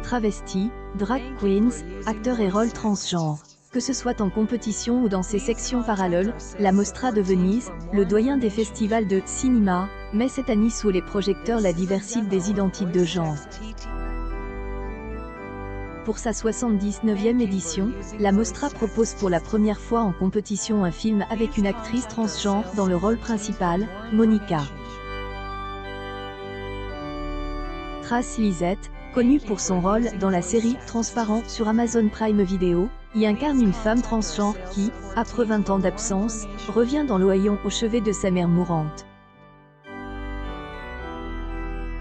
travestis, drag queens, acteurs et rôles transgenres. Que ce soit en compétition ou dans ses sections parallèles, la Mostra de Venise, le doyen des festivals de cinéma, met cette année sous les projecteurs la diversité des identités de genre. Pour sa 79e édition, la Mostra propose pour la première fois en compétition un film avec une actrice transgenre dans le rôle principal, Monica. Trace Lysette, connue pour son rôle dans la série Transparent sur Amazon Prime Video, y incarne une femme transgenre qui, après 20 ans d'absence, revient dans l'Ohio au chevet de sa mère mourante.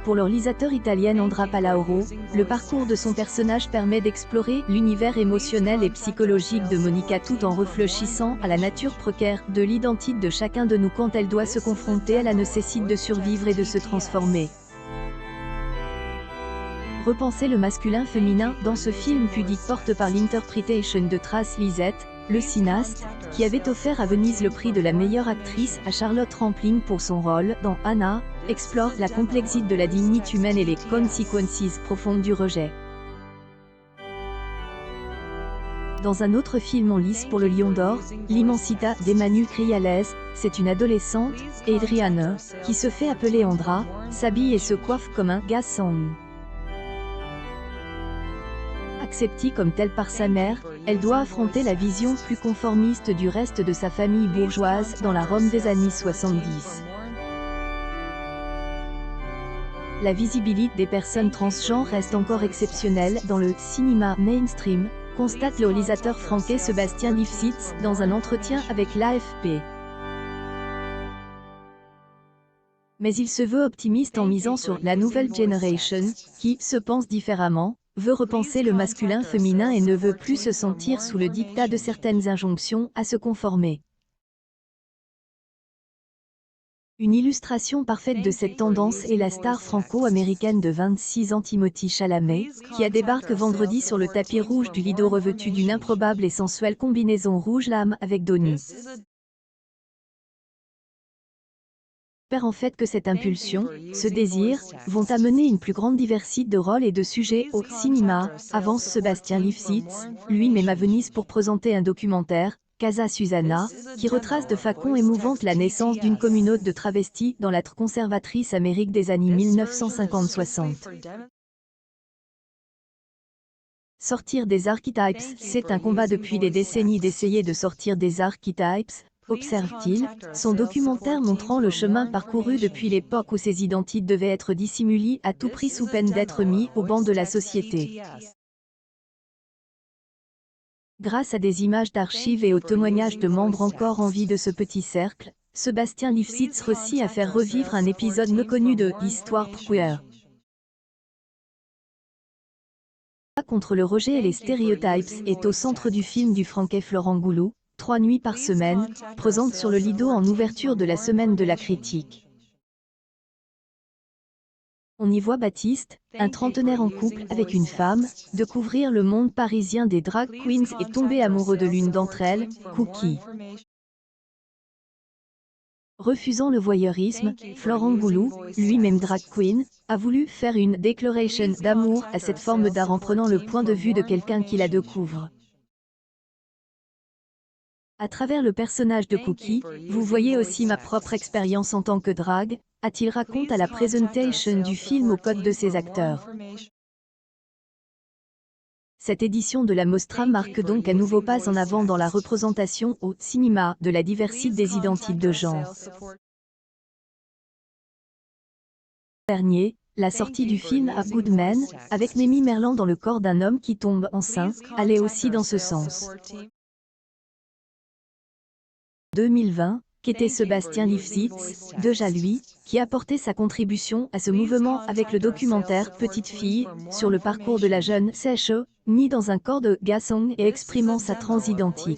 Pour le réalisateur italien Andrea Pallauro, le parcours de son personnage permet d'explorer l'univers émotionnel et psychologique de Monica tout en réfléchissant à la nature précaire de l'identité de chacun de nous quand elle doit se confronter à la nécessité de survivre et de se transformer. Repenser le masculin-féminin dans ce film pudique porte par l'interprétation de Trace Lysette, le cinéaste, qui avait offert à Venise le prix de la meilleure actrice à Charlotte Rampling pour son rôle dans Anna, explore la complexité de la dignité humaine et les conséquences profondes du rejet. Dans un autre film en lice pour le Lion d'Or, L'Immensita d'Emmanuel Criales, c'est une adolescente, Adriana, qui se fait appeler Andra, s'habille et se coiffe comme un garçon. Acceptée comme telle par sa mère, elle doit affronter la vision plus conformiste du reste de sa famille bourgeoise dans la Rome des années 70. La visibilité des personnes transgenres reste encore exceptionnelle dans le cinéma mainstream, constate le réalisateur français Sébastien Lifshitz dans un entretien avec l'AFP. Mais il se veut optimiste en misant sur la nouvelle génération, qui se pense différemment, veut repenser le masculin-féminin et ne veut plus se sentir sous le diktat de certaines injonctions à se conformer. Une illustration parfaite de cette tendance est la star franco-américaine de 26 ans Timothée Chalamet, qui a débarqué vendredi sur le tapis rouge du Lido revêtu d'une improbable et sensuelle combinaison rouge lame avec dos nu. J'espère en fait que cette impulsion, ce désir, vont amener une plus grande diversité de rôles et de sujets au cinéma, avance Sébastien Lifshitz, lui-même à Venise pour présenter un documentaire, Casa Susanna, qui retrace de façon émouvante la naissance d'une communauté de travestis dans la conservatrice Amérique des années 1950-60. Sortir des archetypes, c'est un combat depuis des décennies d'essayer de sortir des archetypes, observe-t-il, son documentaire montrant le chemin parcouru depuis l'époque où ces identités devaient être dissimulées à tout prix sous peine d'être mis au banc de la société. Grâce à des images d'archives et aux témoignages de membres encore en vie de ce petit cercle, Sébastien Lifshitz réussit à faire revivre un épisode méconnu de l'histoire queer. Contre le rejet et les stéréotypes est au centre du film du Franquet Florent Goulou, 3 nuits par semaine, présente sur le Lido en ouverture de la semaine de la critique. On y voit Baptiste, un trentenaire en couple avec une femme, découvrir le monde parisien des drag queens et tomber amoureux de l'une d'entre elles, Cookie. Refusant le voyeurisme, Florent Goulou, lui-même drag queen, a voulu faire une déclaration d'amour à cette forme d'art en prenant le point de vue de quelqu'un qui la découvre. À travers le personnage de Cookie, vous voyez aussi ma propre expérience en tant que drag, a-t-il raconté à la présentation du film au code de ses acteurs. Cette édition de la Mostra marque donc un nouveau pas en avant dans la représentation au cinéma de la diversité des identités de genre. Dernier, la sortie du film A Good Man, avec Mamie Merlan dans le corps d'un homme qui tombe enceinte, allait aussi dans ce sens. 2020, qu'était Sébastien Lifshitz, déjà lui, qui apportait sa contribution à ce mouvement avec le documentaire Petite fille, sur le parcours de la jeune CHE, née dans un corps de garçon et exprimant sa transidentité.